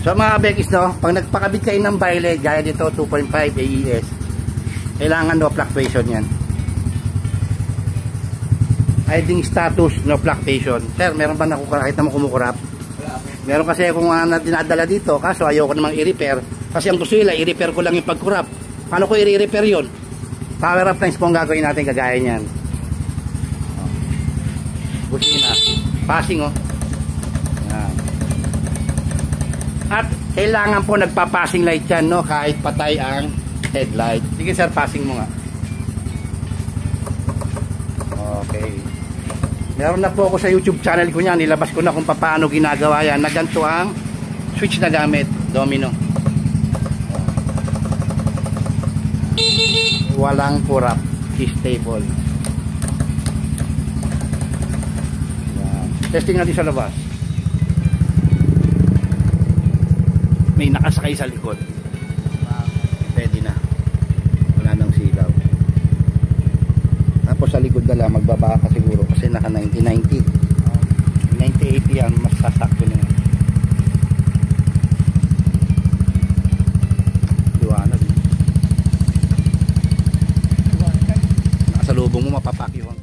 So mga bekis, no, pag nagpakabit kayo ng violet, gaya dito 2.5 AES, kailangan no fluctuation yan. Idling status, no fluctuation. Sir, meron ba nakita mo kumukurap? Meron kasi akong dinadala dito, kaso ayoko namang i-repair. Kasi ang gusto nila, i-repair ko lang yung pagkurap. Paano ko i-repair yun? Power up lines po ang gagawin natin, kagaya niyan. Busina. Passing, oh. Yan. At kailangan po nagpa-passing light yan, no? Kahit patay ang headlight. Sige sir, passing mo nga. Okay. Meron na po ako sa YouTube channel ko niyan. Nilabas ko na kung paano ginagawa yan. Na ganito ang switch na gamit. Domino. Walang kurap. Stable. Yan. Testing natin sa labas. May nakasakay sa likod. Pwede na. Wala nang silaw. Tapos sa likod na lang, magbaba ka siguro kasi naka 90-90. 90-80 yan, mas sasakto na yan. Liwanag. Nakasalubong mo, mapapakiwang.